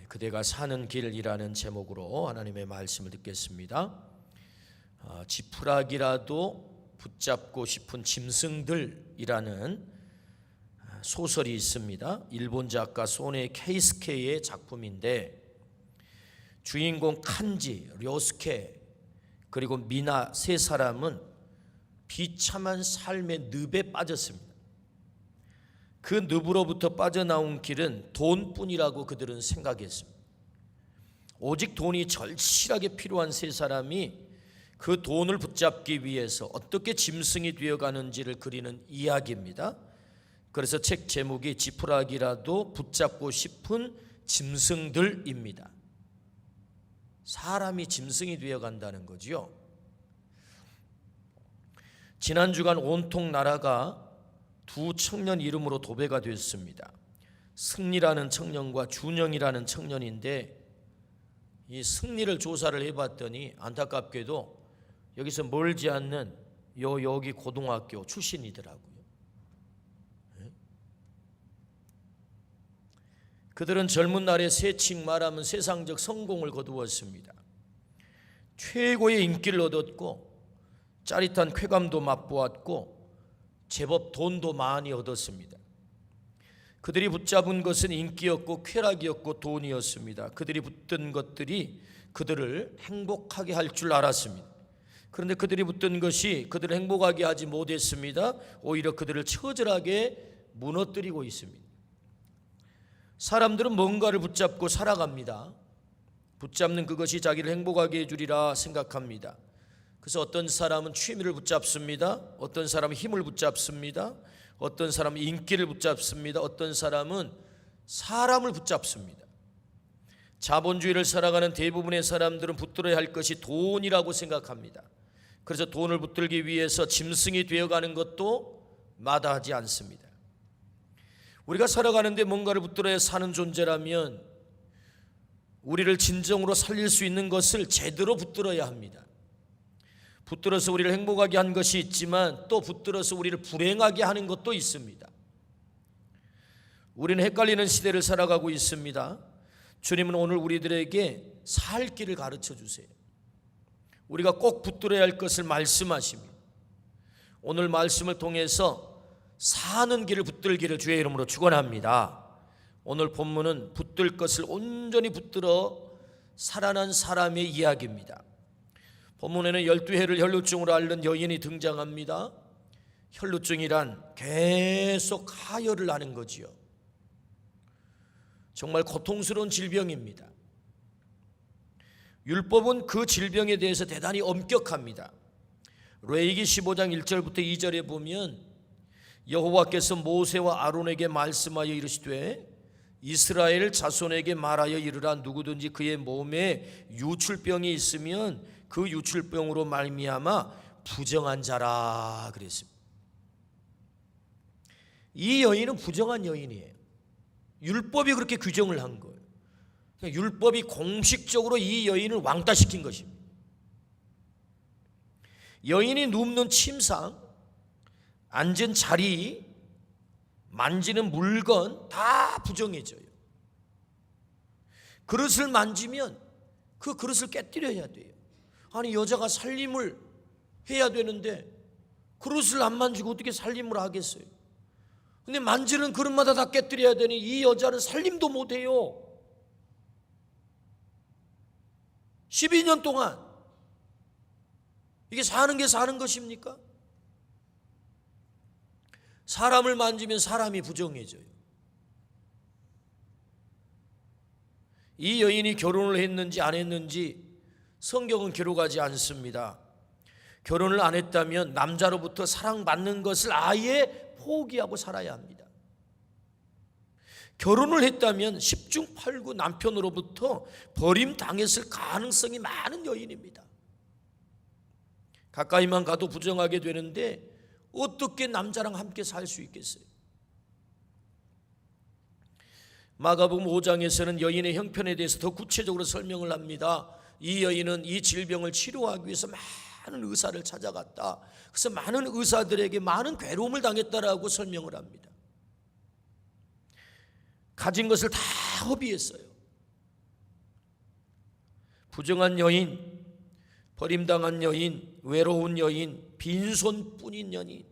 그대가 사는 길이라는 제목으로 하나님의 말씀을 듣겠습니다. 지푸라기라도 붙잡고 싶은 짐승들이라는 소설이 있습니다. 일본 작가 소네 케이스케의 작품인데 주인공 칸지, 료스케 그리고 미나 세 사람은 비참한 삶의 늪에 빠졌습니다. 그 늪으로부터 빠져나온 길은 돈뿐이라고 그들은 생각했습니다. 오직 돈이 절실하게 필요한 세 사람이 그 돈을 붙잡기 위해서 어떻게 짐승이 되어가는지를 그리는 이야기입니다. 그래서 책 제목이 지푸라기라도 붙잡고 싶은 짐승들입니다. 사람이 짐승이 되어간다는 거지요. 지난 주간 온통 나라가 두 청년 이름으로 도배가 됐습니다. 승리라는 청년과 준영이라는 청년인데 이 승리를 조사를 해봤더니 안타깝게도 여기서 멀지 않는 여기 고등학교 출신이더라고요. 그들은 젊은 날에 세칭 말하면 세상적 성공을 거두었습니다. 최고의 인기를 얻었고 짜릿한 쾌감도 맛보았고 제법 돈도 많이 얻었습니다. 그들이 붙잡은 것은 인기였고 쾌락이었고 돈이었습니다. 그들이 붙든 것들이 그들을 행복하게 할 줄 알았습니다. 그런데 그들이 붙든 것이 그들을 행복하게 하지 못했습니다. 오히려 그들을 처절하게 무너뜨리고 있습니다. 사람들은 뭔가를 붙잡고 살아갑니다. 붙잡는 그것이 자기를 행복하게 해주리라 생각합니다. 그래서 어떤 사람은 취미를 붙잡습니다. 어떤 사람은 힘을 붙잡습니다. 어떤 사람은 인기를 붙잡습니다. 어떤 사람은 사람을 붙잡습니다. 자본주의를 살아가는 대부분의 사람들은 붙들어야 할 것이 돈이라고 생각합니다. 그래서 돈을 붙들기 위해서 짐승이 되어가는 것도 마다하지 않습니다. 우리가 살아가는데 뭔가를 붙들어야 사는 존재라면 우리를 진정으로 살릴 수 있는 것을 제대로 붙들어야 합니다. 붙들어서 우리를 행복하게 한 것이 있지만 또 붙들어서 우리를 불행하게 하는 것도 있습니다. 우리는 헷갈리는 시대를 살아가고 있습니다. 주님은 오늘 우리들에게 살 길을 가르쳐 주세요. 우리가 꼭 붙들어야 할 것을 말씀하십니다. 오늘 말씀을 통해서 사는 길을 붙들기를 주의 이름으로 축원합니다. 오늘 본문은 붙들 것을 온전히 붙들어 살아난 사람의 이야기입니다. 본문에는 12해를 혈루증으로 앓는 여인이 등장합니다. 혈루증이란 계속 하혈을 하는 거지요. 정말 고통스러운 질병입니다. 율법은 그 질병에 대해서 대단히 엄격합니다. 레위기 15장 1절부터 2절에 보면 여호와께서 모세와 아론에게 말씀하여 이르시되 이스라엘 자손에게 말하여 이르라 누구든지 그의 몸에 유출병이 있으면 그 유출병으로 말미암아 부정한 자라 그랬습니다. 이 여인은 부정한 여인이에요. 율법이 그렇게 규정을 한 거예요. 율법이 공식적으로 이 여인을 왕따시킨 것입니다. 여인이 눕는 침상, 앉은 자리, 만지는 물건 다 부정해져요. 그릇을 만지면 그 그릇을 깨뜨려야 돼요. 아니 여자가 살림을 해야 되는데 그릇을 안 만지고 어떻게 살림을 하겠어요? 근데 만지는 그릇마다 다 깨뜨려야 되니 이 여자는 살림도 못해요. 12년 동안 이게 사는 게 사는 것입니까? 사람을 만지면 사람이 부정해져요. 이 여인이 결혼을 했는지 안 했는지 성경은 기록하지 않습니다. 결혼을 안 했다면 남자로부터 사랑받는 것을 아예 포기하고 살아야 합니다. 결혼을 했다면 10중 8구 남편으로부터 버림당했을 가능성이 많은 여인입니다. 가까이만 가도 부정하게 되는데 어떻게 남자랑 함께 살 수 있겠어요? 마가복음 5장에서는 여인의 형편에 대해서 더 구체적으로 설명을 합니다. 이 여인은 이 질병을 치료하기 위해서 많은 의사를 찾아갔다. 그래서 많은 의사들에게 많은 괴로움을 당했다라고 설명을 합니다. 가진 것을 다 허비했어요. 부정한 여인, 버림당한 여인, 외로운 여인, 빈손뿐인 여인,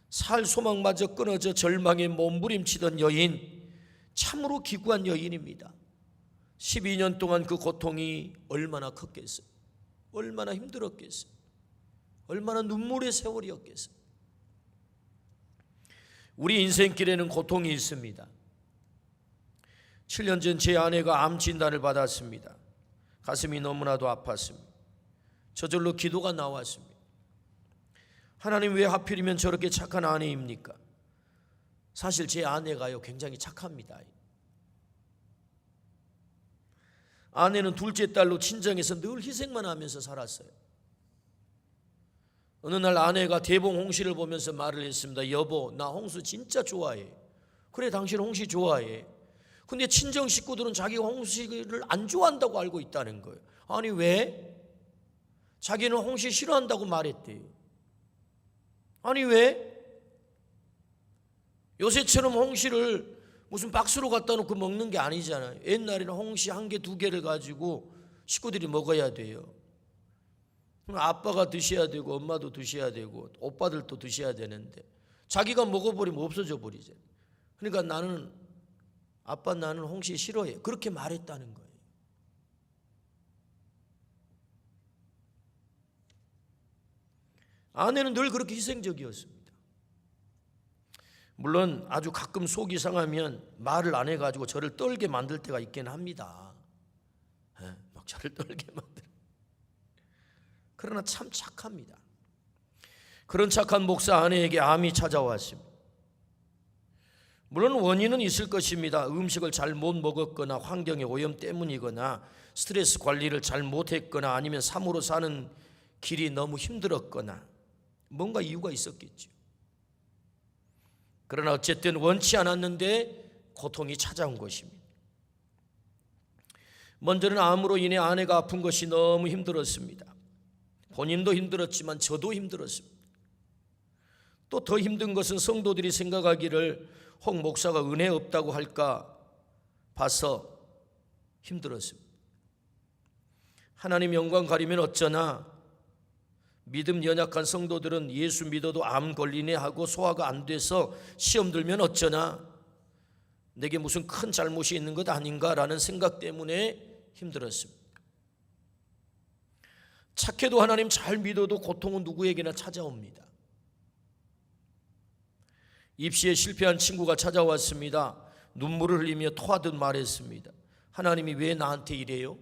살 소망마저 끊어져 절망에 몸부림치던 여인, 참으로 기구한 여인입니다. 12년 동안 그 고통이 얼마나 컸겠어요? 얼마나 힘들었겠어요? 얼마나 눈물의 세월이었겠어요? 우리 인생길에는 고통이 있습니다. 7년 전 제 아내가 암 진단을 받았습니다. 가슴이 너무나도 아팠습니다. 저절로 기도가 나왔습니다. 하나님, 왜 하필이면 저렇게 착한 아내입니까? 사실 제 아내가요 굉장히 착합니다. 아내는 둘째 딸로 친정에서 늘 희생만 하면서 살았어요. 어느 날 아내가 대봉 홍시를 보면서 말을 했습니다. 여보, 나 홍수 진짜 좋아해. 그래, 당신 홍시 좋아해. 근데 친정 식구들은 자기가 홍시를 안 좋아한다고 알고 있다는 거예요. 아니, 왜? 자기는 홍시 싫어한다고 말했대요. 아니, 왜? 요새처럼 홍시를 무슨 박스로 갖다 놓고 먹는 게 아니잖아요. 옛날에는 홍시 한 개, 두 개를 가지고 식구들이 먹어야 돼요. 아빠가 드셔야 되고 엄마도 드셔야 되고 오빠들도 드셔야 되는데 자기가 먹어버리면 없어져 버리잖아요. 그러니까 나는 홍시 싫어해. 그렇게 말했다는 거예요. 아내는 늘 그렇게 희생적이었습니다. 물론 아주 가끔 속이 상하면 말을 안 해가지고 저를 떨게 만들 때가 있긴 합니다. 막 저를 떨게 만들. 그러나 참 착합니다. 그런 착한 목사 아내에게 암이 찾아왔습니다. 물론 원인은 있을 것입니다. 음식을 잘 못 먹었거나 환경의 오염 때문이거나 스트레스 관리를 잘 못했거나 아니면 삶으로 사는 길이 너무 힘들었거나 뭔가 이유가 있었겠죠. 그러나 어쨌든 원치 않았는데 고통이 찾아온 것입니다. 먼저는 암으로 인해 아내가 아픈 것이 너무 힘들었습니다. 본인도 힘들었지만 저도 힘들었습니다. 또 더 힘든 것은 성도들이 생각하기를 홍 목사가 은혜 없다고 할까 봐서 힘들었습니다. 하나님 영광 가리면 어쩌나, 믿음 연약한 성도들은 예수 믿어도 암 걸리네 하고 소화가 안 돼서 시험 들면 어쩌나, 내게 무슨 큰 잘못이 있는 것 아닌가라는 생각 때문에 힘들었습니다. 착해도 하나님 잘 믿어도 고통은 누구에게나 찾아옵니다. 입시에 실패한 친구가 찾아왔습니다. 눈물을 흘리며 토하듯 말했습니다. 하나님이 왜 나한테 이래요?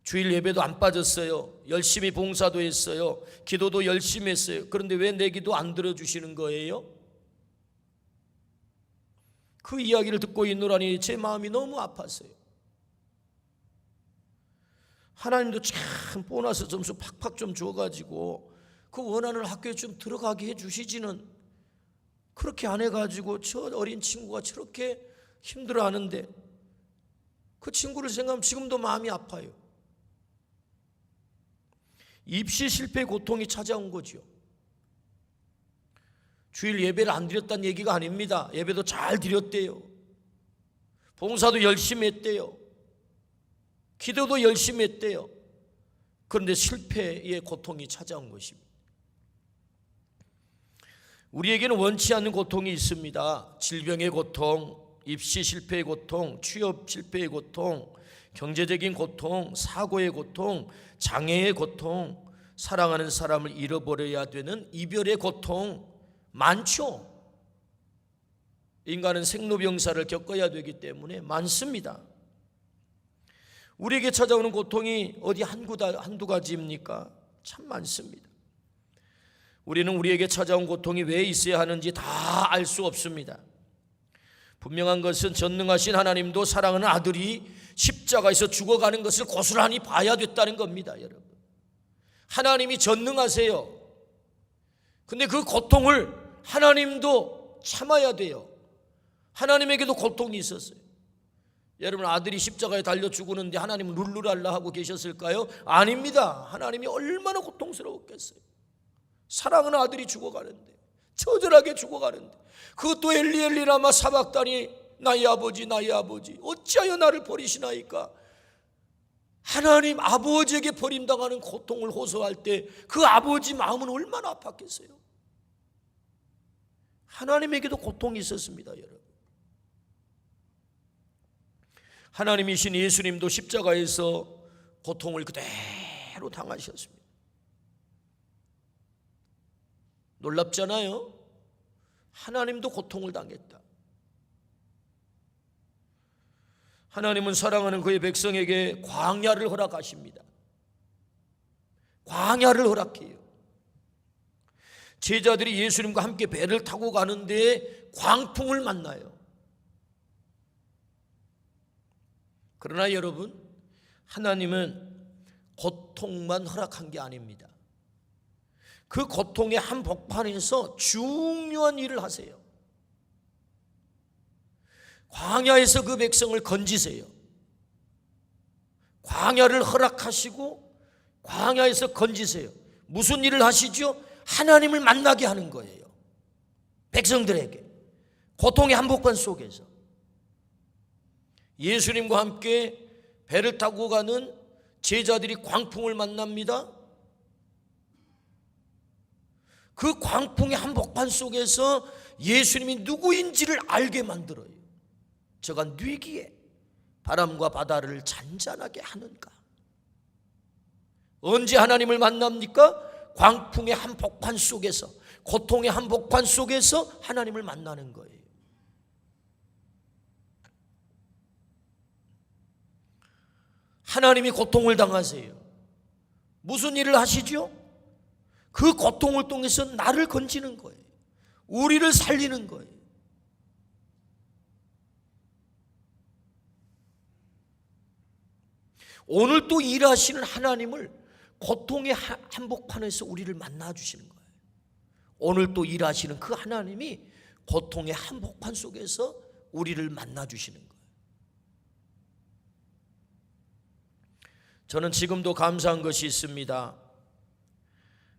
주일 예배도 안 빠졌어요. 열심히 봉사도 했어요. 기도도 열심히 했어요. 그런데 왜 내 기도 안 들어주시는 거예요? 그 이야기를 듣고 있노라니 제 마음이 너무 아팠어요. 하나님도 참 보너스 점수 팍팍 좀 줘가지고 그 원하는 학교에 좀 들어가게 해주시지는 그렇게 안 해가지고 저 어린 친구가 저렇게 힘들어하는데 그 친구를 생각하면 지금도 마음이 아파요. 입시 실패 고통이 찾아온 거죠. 주일 예배를 안 드렸다는 얘기가 아닙니다. 예배도 잘 드렸대요. 봉사도 열심히 했대요. 기도도 열심히 했대요. 그런데 실패의 고통이 찾아온 것입니다. 우리에게는 원치 않는 고통이 있습니다. 질병의 고통, 입시 실패의 고통, 취업 실패의 고통, 경제적인 고통, 사고의 고통, 장애의 고통, 사랑하는 사람을 잃어버려야 되는 이별의 고통 많죠. 인간은 생로병사를 겪어야 되기 때문에 많습니다. 우리에게 찾아오는 고통이 어디 한두 가지입니까? 참 많습니다. 우리는 우리에게 찾아온 고통이 왜 있어야 하는지 다 알 수 없습니다. 분명한 것은 전능하신 하나님도 사랑하는 아들이 십자가에서 죽어가는 것을 고스란히 봐야 됐다는 겁니다. 여러분, 하나님이 전능하세요. 근데 그 고통을 하나님도 참아야 돼요. 하나님에게도 고통이 있었어요. 여러분, 아들이 십자가에 달려 죽었는데 하나님은 룰루랄라 하고 계셨을까요? 아닙니다. 하나님이 얼마나 고통스러웠겠어요. 사랑하는 아들이 죽어가는데, 처절하게 죽어가는데, 그것도 엘리 라마 사박다니, 나의 아버지 나의 아버지 어찌하여 나를 버리시나이까. 하나님 아버지에게 버림당하는 고통을 호소할 때 그 아버지 마음은 얼마나 아팠겠어요. 하나님에게도 고통이 있었습니다, 여러분. 하나님이신 예수님도 십자가에서 고통을 그대로 당하셨습니다. 놀랍잖아요. 하나님도 고통을 당했다. 하나님은 사랑하는 그의 백성에게 광야를 허락하십니다. 광야를 허락해요. 제자들이 예수님과 함께 배를 타고 가는데 광풍을 만나요. 그러나 여러분, 하나님은 고통만 허락한 게 아닙니다. 그 고통의 한복판에서 중요한 일을 하세요. 광야에서 그 백성을 건지세요. 광야를 허락하시고 광야에서 건지세요. 무슨 일을 하시죠? 하나님을 만나게 하는 거예요. 백성들에게 고통의 한복판 속에서 예수님과 함께 배를 타고 가는 제자들이 광풍을 만납니다. 그 광풍의 한복판 속에서 예수님이 누구인지를 알게 만들어요. 저가 뉘기에 바람과 바다를 잔잔하게 하는가. 언제 하나님을 만납니까? 광풍의 한복판 속에서, 고통의 한복판 속에서 하나님을 만나는 거예요. 하나님이 고통을 당하세요. 무슨 일을 하시죠? 그 고통을 통해서 나를 건지는 거예요. 우리를 살리는 거예요. 오늘 또 일하시는 하나님을 고통의 한복판에서 우리를 만나주시는 거예요. 오늘 또 일하시는 그 하나님이 고통의 한복판 속에서 우리를 만나주시는 거예요. 저는 지금도 감사한 것이 있습니다.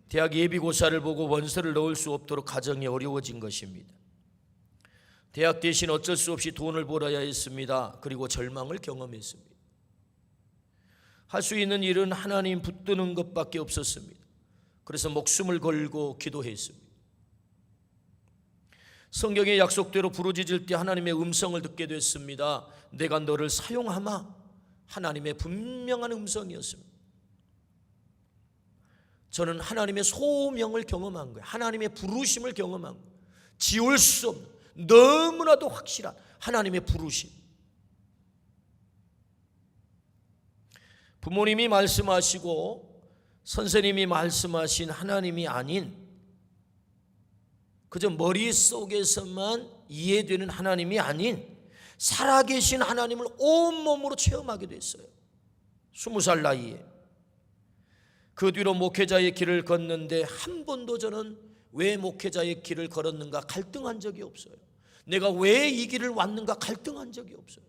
대학 예비고사를 보고 원서를 넣을 수 없도록 가정이 어려워진 것입니다. 대학 대신 어쩔 수 없이 돈을 벌어야 했습니다. 그리고 절망을 경험했습니다. 할 수 있는 일은 하나님 붙드는 것밖에 없었습니다. 그래서 목숨을 걸고 기도했습니다. 성경의 약속대로 부르짖을 때 하나님의 음성을 듣게 됐습니다. 내가 너를 사용하마. 하나님의 분명한 음성이었습니다. 저는 하나님의 소명을 경험한 거예요. 하나님의 부르심을 경험한 거예요. 지울 수 없는, 너무나도 확실한 하나님의 부르심. 부모님이 말씀하시고 선생님이 말씀하신 하나님이 아닌, 그저 머릿속에서만 이해되는 하나님이 아닌 살아계신 하나님을 온몸으로 체험하게 됐어요. 20살 나이에. 그 뒤로 목회자의 길을 걷는데 한 번도 저는 왜 목회자의 길을 걸었는가 갈등한 적이 없어요. 내가 왜 이 길을 왔는가 갈등한 적이 없어요.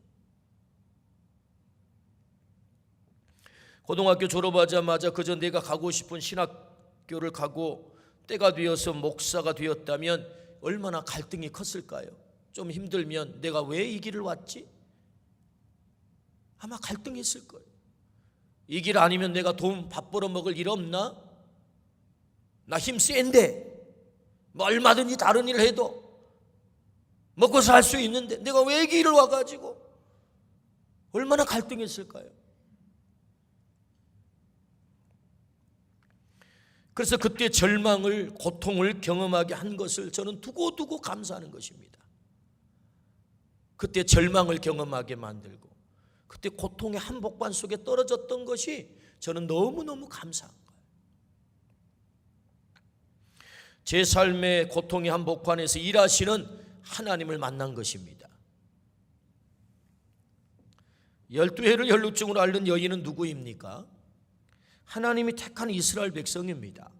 고등학교 졸업하자마자 그저 내가 가고 싶은 신학교를 가고 때가 되어서 목사가 되었다면 얼마나 갈등이 컸을까요? 좀 힘들면 내가 왜 이 길을 왔지? 아마 갈등했을 거예요. 이 길 아니면 내가 돈 밥 벌어 먹을 일 없나? 나 힘 센데 뭐 얼마든지 다른 일을 해도 먹고 살 수 있는데 내가 왜 이 길을 와가지고 얼마나 갈등했을까요? 그래서 그때 절망을, 고통을 경험하게 한 것을 저는 두고두고 감사하는 것입니다. 그때 절망을 경험하게 만들고 그때 고통의 한복판 속에 떨어졌던 것이 저는 너무너무 감사한 거예요. 제 삶의 고통의 한복판에서 일하시는 하나님을 만난 것입니다. 12해를 혈루증으로 앓는 여인은 누구입니까? 하나님이 택한 이스라엘 백성입니다.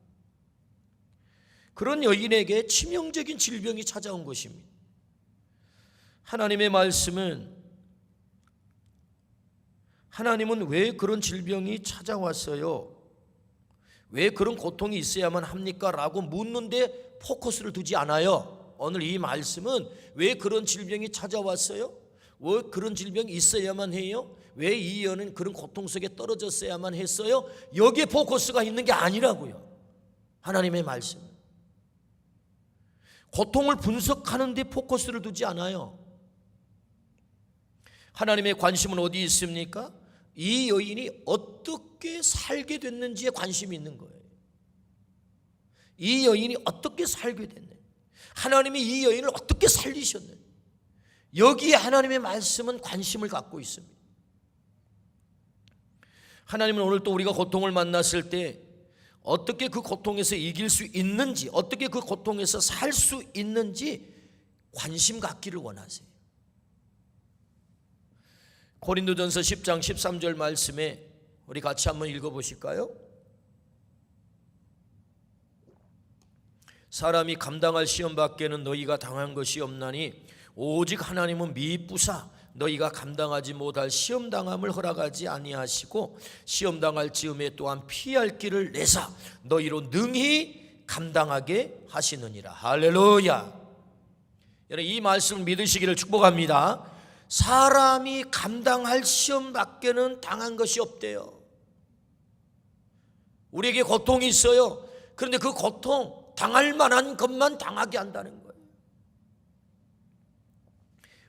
그런 여인에게 치명적인 질병이 찾아온 것입니다. 하나님의 말씀은 하나님은 왜 그런 질병이 찾아왔어요? 왜 그런 고통이 있어야만 합니까? 라고 묻는데 포커스를 두지 않아요. 오늘 이 말씀은 왜 그런 질병이 찾아왔어요? 왜 그런 질병이 있어야만 해요? 왜 이 여인은 그런 고통 속에 떨어졌어야만 했어요? 여기에 포커스가 있는 게 아니라고요. 하나님의 말씀. 고통을 분석하는 데 포커스를 두지 않아요. 하나님의 관심은 어디 있습니까? 이 여인이 어떻게 살게 됐는지에 관심이 있는 거예요. 이 여인이 어떻게 살게 됐는지, 하나님이 이 여인을 어떻게 살리셨는지, 여기에 하나님의 말씀은 관심을 갖고 있습니다. 하나님은 오늘 또 우리가 고통을 만났을 때 어떻게 그 고통에서 이길 수 있는지, 어떻게 그 고통에서 살 수 있는지 관심 갖기를 원하세요. 고린도전서 10장 13절 말씀에 우리 같이 한번 읽어보실까요? 사람이 감당할 시험 밖에는 너희가 당한 것이 없나니 오직 하나님은 미쁘사 너희가 감당하지 못할 시험 당함을 허락하지 아니하시고 시험 당할 즈음에 또한 피할 길을 내사 너희로 능히 감당하게 하시느니라. 할렐루야. 여러분, 이 말씀을 믿으시기를 축복합니다. 사람이 감당할 시험 밖에는 당한 것이 없대요. 우리에게 고통이 있어요. 그런데 그 고통, 당할 만한 것만 당하게 한다는 거예요.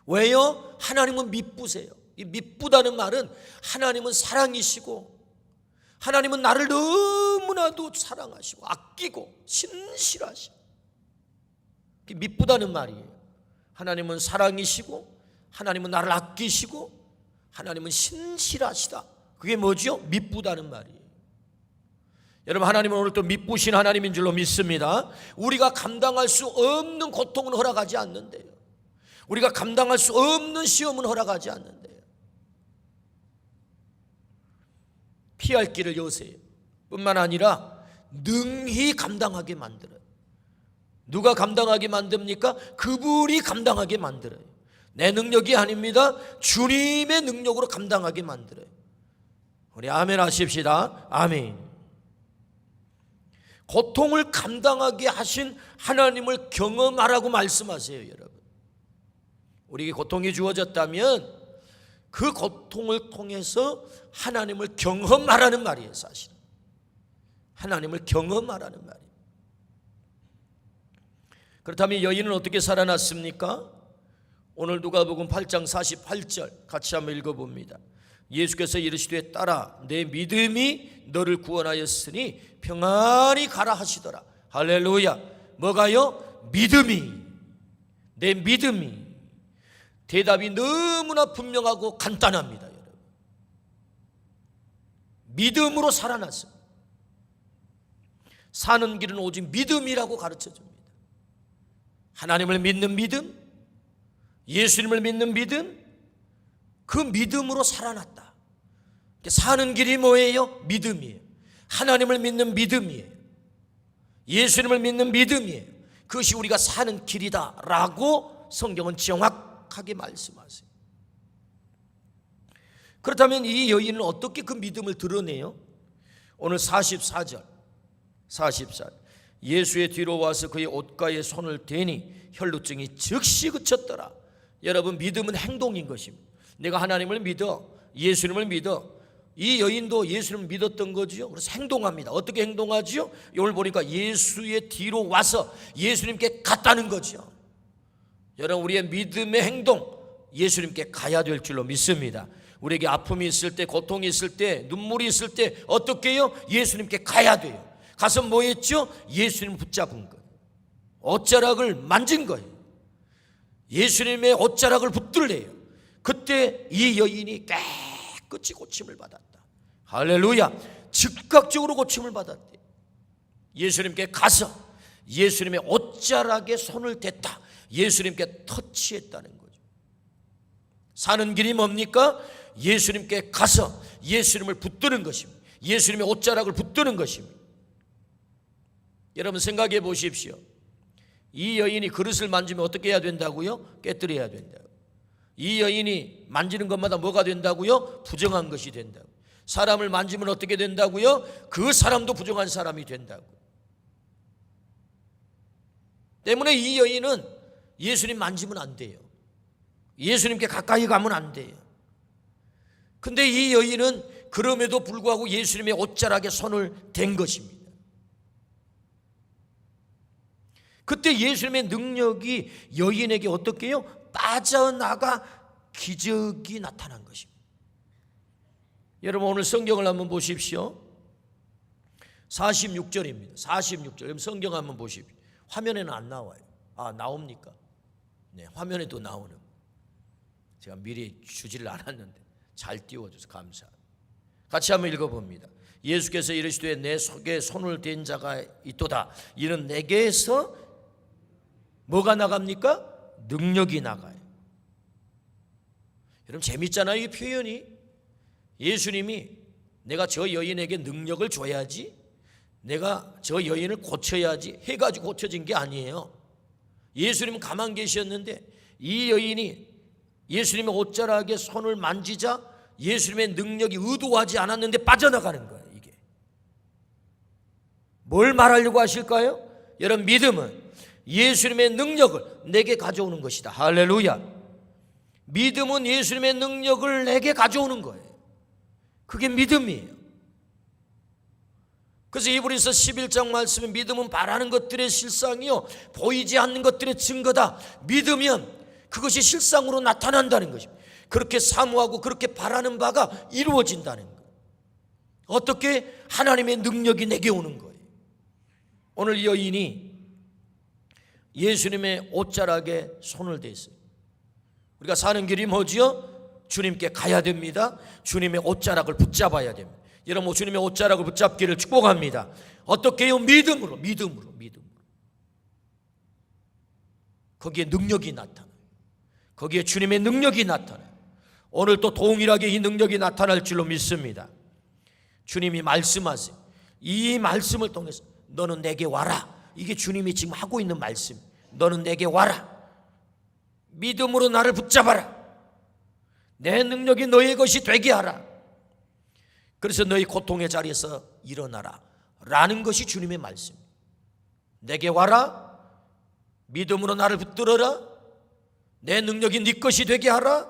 왜요? 하나님은 미쁘세요. 이 미쁘다는 말은 하나님은 사랑이시고, 하나님은 나를 너무나도 사랑하시고 아끼고 신실하시고, 미쁘다는 말이에요. 하나님은 사랑이시고, 하나님은 나를 아끼시고, 하나님은 신실하시다. 그게 뭐죠? 미쁘다는 말이에요. 여러분, 하나님은 오늘 또 미쁘신 하나님인 줄로 믿습니다. 우리가 감당할 수 없는 고통은 허락하지 않는데요. 우리가 감당할 수 없는 시험은 허락하지 않는데요. 피할 길을 여세요. 뿐만 아니라 능히 감당하게 만들어요. 누가 감당하게 만듭니까? 그분이 감당하게 만들어요. 내 능력이 아닙니다. 주님의 능력으로 감당하게 만들어요. 우리 아멘 하십시다. 아멘. 고통을 감당하게 하신 하나님을 경험하라고 말씀하세요, 여러분. 우리에게 고통이 주어졌다면 그 고통을 통해서 하나님을 경험하라는 말이에요, 사실. 하나님을 경험하라는 말이에요. 그렇다면 여인은 어떻게 살아났습니까? 오늘 누가복음 8장 48절 같이 한번 읽어봅니다. 예수께서 이르시되 딸아 내 믿음이 너를 구원하였으니 평안히 가라 하시더라. 할렐루야. 뭐가요? 믿음이. 내 믿음이. 대답이 너무나 분명하고 간단합니다, 여러분. 믿음으로 살아났습니다. 사는 길은 오직 믿음이라고 가르쳐줍니다. 하나님을 믿는 믿음, 예수님을 믿는 믿음, 그 믿음으로 살아났다. 사는 길이 뭐예요? 믿음이에요. 하나님을 믿는 믿음이에요. 예수님을 믿는 믿음이에요. 그것이 우리가 사는 길이다라고 성경은 정확하게 말씀하세요. 그렇다면 이 여인은 어떻게 그 믿음을 드러내요? 오늘 44절 예수의 뒤로 와서 그의 옷가에 손을 대니 혈루증이 즉시 그쳤더라. 여러분, 믿음은 행동인 것입니다. 내가 하나님을 믿어, 예수님을 믿어. 이 여인도 예수님을 믿었던 거죠. 그래서 행동합니다. 어떻게 행동하죠? 오늘 보니까 예수의 뒤로 와서 예수님께 갔다는 거죠. 여러분, 우리의 믿음의 행동, 예수님께 가야 될 줄로 믿습니다. 우리에게 아픔이 있을 때, 고통이 있을 때, 눈물이 있을 때 어떻게 해요? 예수님께 가야 돼요. 가서 뭐 했죠? 예수님을 붙잡은 거예요. 옷자락을 만진 거예요. 예수님의 옷자락을 붙들래요. 그때 이 여인이 깨끗이 고침을 받았다. 할렐루야. 즉각적으로 고침을 받았대. 예수님께 가서 예수님의 옷자락에 손을 댔다. 예수님께 터치했다는 거죠. 사는 길이 뭡니까? 예수님께 가서 예수님을 붙드는 것입니다. 예수님의 옷자락을 붙드는 것입니다. 여러분, 생각해 보십시오. 이 여인이 그릇을 만지면 어떻게 해야 된다고요? 깨뜨려야 된다고. 이 여인이 만지는 것마다 뭐가 된다고요? 부정한 것이 된다고. 사람을 만지면 어떻게 된다고요? 그 사람도 부정한 사람이 된다고. 때문에 이 여인은 예수님 만지면 안 돼요. 예수님께 가까이 가면 안 돼요. 근데 이 여인은 그럼에도 불구하고 예수님의 옷자락에 손을 댄 것입니다. 그때 예수님의 능력이 여인에게 어떻게 해요? 빠져나가 기적이 나타난 것입니다. 여러분 오늘 성경을 한번 보십시오. 46절입니다. 46절. 여러분 성경 한번 보십시오. 화면에는 안 나와요. 아, 나옵니까? 네, 화면에도 나오는. 제가 미리 주지를 않았는데 잘 띄워줘서 감사합니다. 같이 한번 읽어봅니다. 예수께서 이르시되 내 속에 손을 댄 자가 있도다. 이는 내게서 뭐가 나갑니까? 능력이 나가요. 여러분 재밌잖아요, 이 표현이. 예수님이 내가 저 여인에게 능력을 줘야지, 내가 저 여인을 고쳐야지 해가지고 고쳐진 게 아니에요. 예수님은 가만 계셨는데 이 여인이 예수님의 옷자락에 손을 만지자 예수님의 능력이 의도하지 않았는데 빠져나가는 거예요. 이게 뭘 말하려고 하실까요? 여러분 믿음은 예수님의 능력을 내게 가져오는 것이다. 할렐루야. 믿음은 예수님의 능력을 내게 가져오는 거예요. 그게 믿음이에요. 그래서 이브리서 11장 말씀에 믿음은 바라는 것들의 실상이요 보이지 않는 것들의 증거다. 믿으면 그것이 실상으로 나타난다는 것입니다. 그렇게 사모하고 그렇게 바라는 바가 이루어진다는 거예요. 어떻게? 하나님의 능력이 내게 오는 거예요. 오늘 여인이 예수님의 옷자락에 손을 댔어요. 우리가 사는 길이 뭐지요? 주님께 가야 됩니다. 주님의 옷자락을 붙잡아야 됩니다. 여러분 주님의 옷자락을 붙잡기를 축복합니다. 어떻게 해요? 믿음으로. 거기에 능력이 나타나요. 거기에 주님의 능력이 나타나요. 오늘 또 동일하게 이 능력이 나타날 줄로 믿습니다. 주님이 말씀하세요. 이 말씀을 통해서 너는 내게 와라. 이게 주님이 지금 하고 있는 말씀. 너는 내게 와라. 믿음으로 나를 붙잡아라. 내 능력이 너의 것이 되게 하라. 그래서 너희 고통의 자리에서 일어나라 라는 것이 주님의 말씀. 내게 와라. 믿음으로 나를 붙들어라. 내 능력이 네 것이 되게 하라.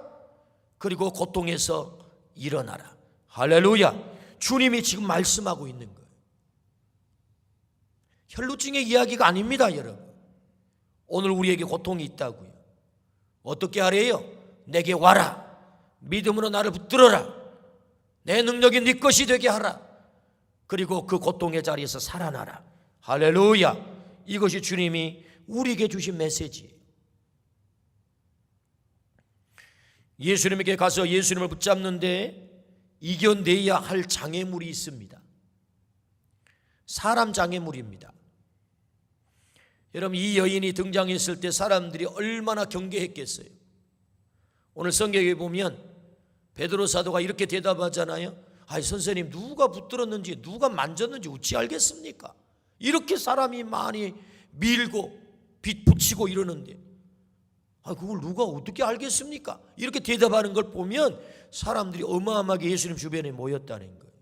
그리고 고통에서 일어나라. 할렐루야. 주님이 지금 말씀하고 있는 거예요. 혈루증의 이야기가 아닙니다, 여러분. 오늘 우리에게 고통이 있다고요. 어떻게 하래요? 내게 와라. 믿음으로 나를 붙들어라. 내 능력이 네 것이 되게 하라. 그리고 그 고통의 자리에서 살아나라. 할렐루야. 이것이 주님이 우리에게 주신 메시지예요. 예수님에게 가서 예수님을 붙잡는데 이겨내야 할 장애물이 있습니다. 사람 장애물입니다. 여러분 이 여인이 등장했을 때 사람들이 얼마나 경계했겠어요. 오늘 성경에 보면 베드로 사도가 이렇게 대답하잖아요. 아이 선생님 누가 붙들었는지 누가 만졌는지 어찌 알겠습니까? 이렇게 사람이 많이 밀고 붙이고 이러는데 그걸 누가 어떻게 알겠습니까? 이렇게 대답하는 걸 보면 사람들이 어마어마하게 예수님 주변에 모였다는 거예요.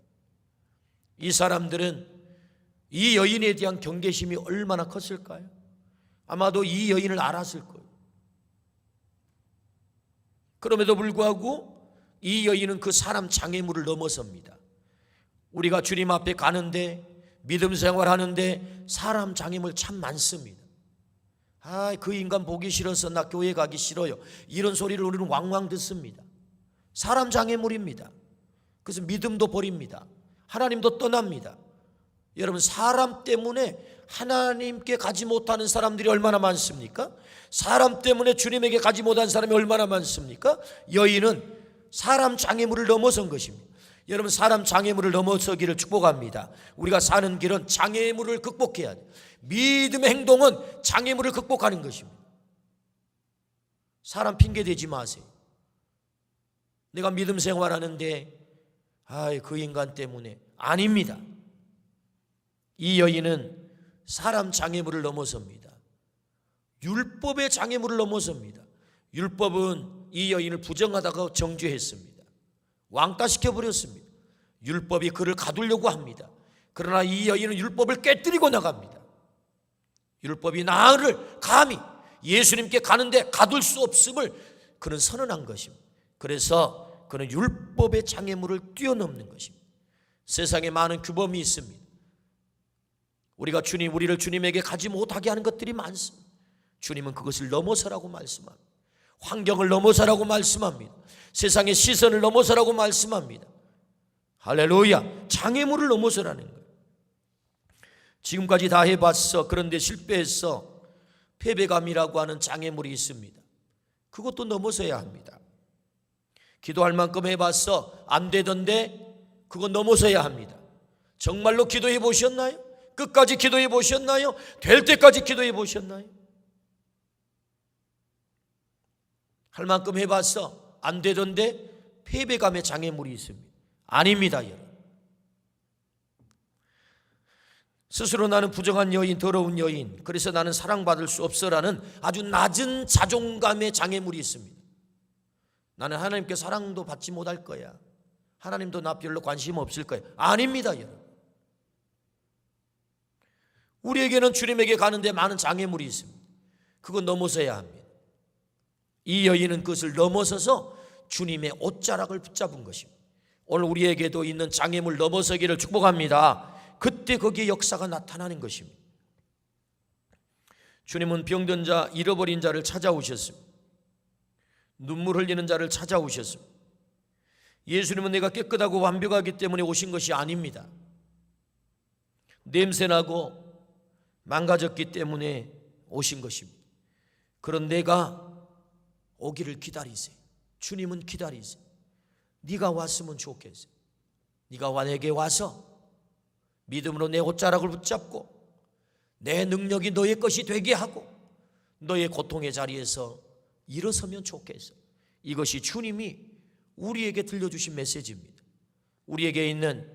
이 사람들은 이 여인에 대한 경계심이 얼마나 컸을까요? 아마도 이 여인을 알았을 거예요. 그럼에도 불구하고 이 여인은 그 사람 장애물을 넘어섭니다. 우리가 주님 앞에 가는데 믿음 생활하는데 사람 장애물 참 많습니다. 그 인간 보기 싫어서 나 교회 가기 싫어요. 이런 소리를 우리는 왕왕 듣습니다. 사람 장애물입니다. 그래서 믿음도 버립니다. 하나님도 떠납니다. 여러분 사람 때문에 하나님께 가지 못하는 사람들이 얼마나 많습니까? 사람 때문에 주님에게 가지 못한 사람이 얼마나 많습니까? 여인은 사람 장애물을 넘어선 것입니다. 여러분 사람 장애물을 넘어서기를 축복합니다. 우리가 사는 길은 장애물을 극복해야 돼요. 믿음의 행동은 장애물을 극복하는 것입니다. 사람 핑계 대지 마세요. 내가 믿음 생활하는데 그 인간 때문에 아닙니다. 이 여인은 사람 장애물을 넘어섭니다. 율법의 장애물을 넘어섭니다. 율법은 이 여인을 부정하다가 정죄했습니다. 왕따시켜버렸습니다. 율법이 그를 가두려고 합니다. 그러나 이 여인은 율법을 깨뜨리고 나갑니다. 율법이 나를 감히 예수님께 가는데 가둘 수 없음을 그는 선언한 것입니다. 그래서 그는 율법의 장애물을 뛰어넘는 것입니다. 세상에 많은 규범이 있습니다. 우리를 주님에게 가지 못하게 하는 것들이 많습니다. 주님은 그것을 넘어서라고 말씀합니다. 환경을 넘어서라고 말씀합니다. 세상의 시선을 넘어서라고 말씀합니다. 할렐루야. 장애물을 넘어서라는 거예요. 지금까지 다 해봤어. 그런데 실패했어. 패배감이라고 하는 장애물이 있습니다. 그것도 넘어서야 합니다. 기도할 만큼 해봤어. 안 되던데 그거 넘어서야 합니다. 정말로 기도해 보셨나요? 끝까지 기도해 보셨나요? 될 때까지 기도해 보셨나요? 할 만큼 해봤어. 안 되던데 패배감의 장애물이 있습니다. 아닙니다, 여러분. 스스로 나는 부정한 여인, 더러운 여인, 그래서 나는 사랑받을 수 없어라는 아주 낮은 자존감의 장애물이 있습니다. 나는 하나님께 사랑도 받지 못할 거야. 하나님도 나 별로 관심 없을 거야. 아닙니다, 여러분. 우리에게는 주님에게 가는데 많은 장애물이 있습니다. 그거 넘어서야 합니다. 이 여인은 그것을 넘어서서 주님의 옷자락을 붙잡은 것입니다. 오늘 우리에게도 있는 장애물 넘어서기를 축복합니다. 그때 거기에 역사가 나타나는 것입니다. 주님은 병든 자, 잃어버린 자를 찾아오셨습니다. 눈물 흘리는 자를 찾아오셨습니다. 예수님은 내가 깨끗하고 완벽하기 때문에 오신 것이 아닙니다. 냄새나고 망가졌기 때문에 오신 것입니다. 그런 내가 오기를 기다리세요. 주님은 기다리세요. 네가 왔으면 좋겠어요. 네가 내게 와서 믿음으로 내 옷자락을 붙잡고 내 능력이 너의 것이 되게 하고 너의 고통의 자리에서 일어서면 좋겠어. 이것이 주님이 우리에게 들려주신 메시지입니다. 우리에게 있는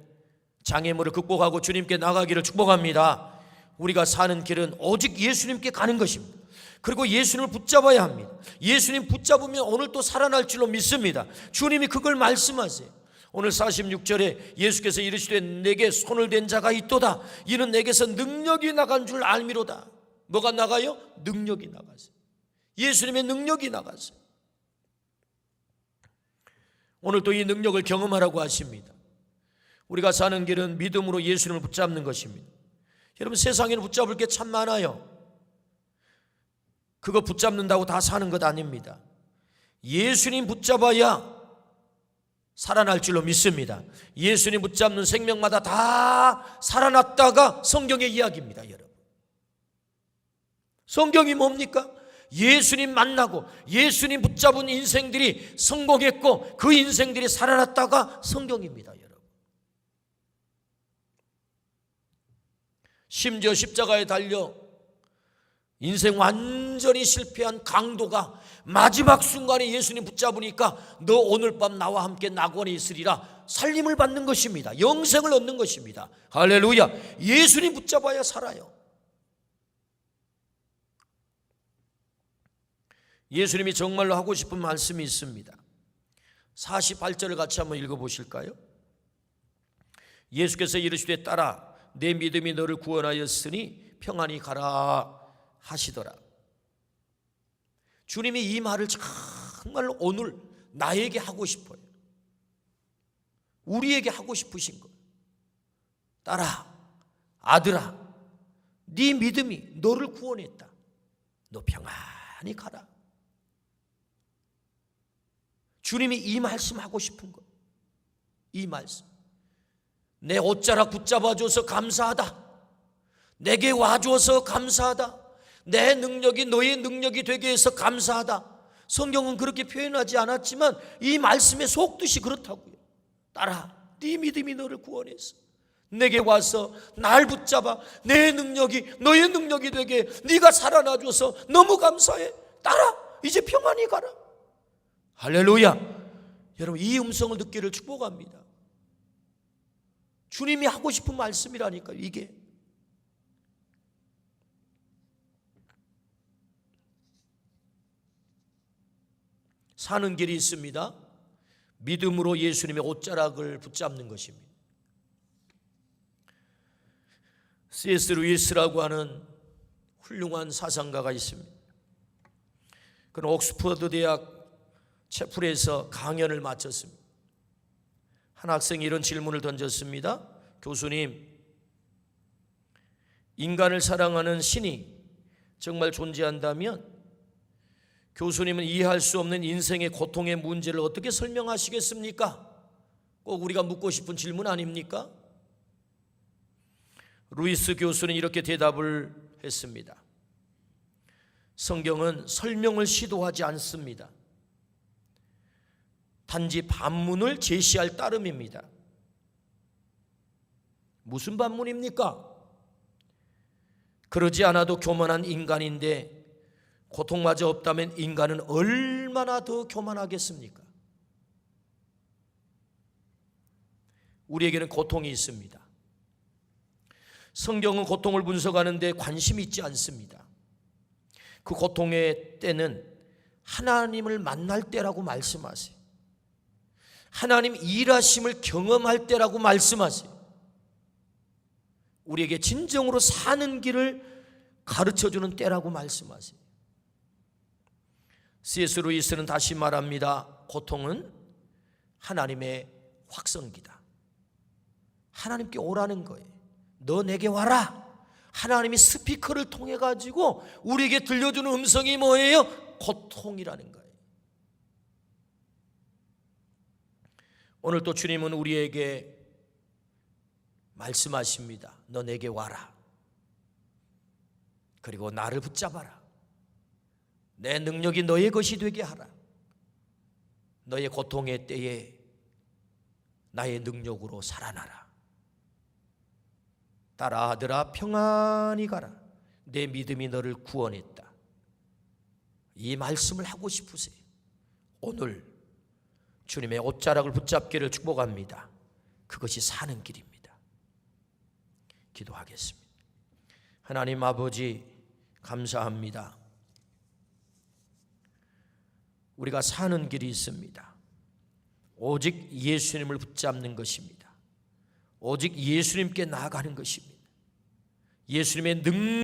장애물을 극복하고 주님께 나가기를 축복합니다. 우리가 사는 길은 오직 예수님께 가는 것입니다. 그리고 예수님을 붙잡아야 합니다. 예수님 붙잡으면 오늘 또 살아날 줄로 믿습니다. 주님이 그걸 말씀하세요. 오늘 46절에 예수께서 이르시되 내게 손을 댄 자가 있도다. 이는 내게서 능력이 나간 줄 알미로다. 뭐가 나가요? 능력이 나갔어요. 예수님의 능력이 나갔어요. 오늘 또 이 능력을 경험하라고 하십니다. 우리가 사는 길은 믿음으로 예수님을 붙잡는 것입니다. 여러분, 세상에는 붙잡을 게 참 많아요. 그거 붙잡는다고 다 사는 것 아닙니다. 예수님 붙잡아야 살아날 줄로 믿습니다. 예수님 붙잡는 생명마다 다 살아났다가 성경의 이야기입니다, 여러분. 성경이 뭡니까? 예수님 만나고 예수님 붙잡은 인생들이 성공했고 그 인생들이 살아났다가 성경입니다, 여러분. 심지어 십자가에 달려 인생 완전히 실패한 강도가 마지막 순간에 예수님 붙잡으니까 너 오늘 밤 나와 함께 낙원에 있으리라 살림을 받는 것입니다. 영생을 얻는 것입니다. 할렐루야. 예수님 붙잡아야 살아요. 예수님이 정말로 하고 싶은 말씀이 있습니다. 48절을 같이 한번 읽어보실까요? 예수께서 이르시되 딸아 내 믿음이 너를 구원하였으니 평안히 가라 하시더라. 주님이 이 말을 정말로 오늘 나에게 하고 싶어요. 우리에게 하고 싶으신 거예요. 딸아, 아들아, 네 믿음이 너를 구원했다. 너 평안히 가라. 주님이 이 말씀 하고 싶은 거예요. 이 말씀. 내 옷자락 붙잡아줘서 감사하다. 내게 와줘서 감사하다. 내 능력이 너의 능력이 되게 해서 감사하다. 성경은 그렇게 표현하지 않았지만 이 말씀의 속뜻이 그렇다고요. 딸아, 네 믿음이 너를 구원했어. 내게 와서 날 붙잡아 내 능력이 너의 능력이 되게 네가 살아나줘서 너무 감사해. 딸아, 이제 평안히 가라. 할렐루야. 여러분, 이 음성을 듣기를 축복합니다. 주님이 하고 싶은 말씀이라니까요, 이게. 사는 길이 있습니다. 믿음으로 예수님의 옷자락을 붙잡는 것입니다. C.S. 루이스라고 하는 훌륭한 사상가가 있습니다. 그는 옥스퍼드 대학 채플에서 강연을 마쳤습니다. 한 학생이 이런 질문을 던졌습니다. 교수님, 인간을 사랑하는 신이 정말 존재한다면 교수님은 이해할 수 없는 인생의 고통의 문제를 어떻게 설명하시겠습니까? 꼭 우리가 묻고 싶은 질문 아닙니까? 루이스 교수는 이렇게 대답을 했습니다. 성경은 설명을 시도하지 않습니다. 단지 반문을 제시할 따름입니다. 무슨 반문입니까? 그러지 않아도 교만한 인간인데 고통마저 없다면 인간은 얼마나 더 교만하겠습니까? 우리에게는 고통이 있습니다. 성경은 고통을 분석하는데 관심이 있지 않습니다. 그 고통의 때는 하나님을 만날 때라고 말씀하세요. 하나님 일하심을 경험할 때라고 말씀하세요. 우리에게 진정으로 사는 길을 가르쳐주는 때라고 말씀하세요. C.S. 루이스는 다시 말합니다. 고통은 하나님의 확성기다. 하나님께 오라는 거예요. 너 내게 와라. 하나님이 스피커를 통해 가지고 우리에게 들려주는 음성이 뭐예요? 고통이라는 거예요. 오늘 또 주님은 우리에게 말씀하십니다. 너 내게 와라. 그리고 나를 붙잡아라. 내 능력이 너의 것이 되게 하라. 너의 고통의 때에 나의 능력으로 살아나라. 딸아, 아들아, 평안히 가라. 내 믿음이 너를 구원했다. 이 말씀을 하고 싶으세요. 오늘 주님의 옷자락을 붙잡기를 축복합니다. 그것이 사는 길입니다. 기도하겠습니다. 하나님 아버지, 감사합니다. 우리가 사는 길이 있습니다. 오직 예수님을 붙잡는 것입니다. 오직 예수님께 나아가는 것입니다. 예수님의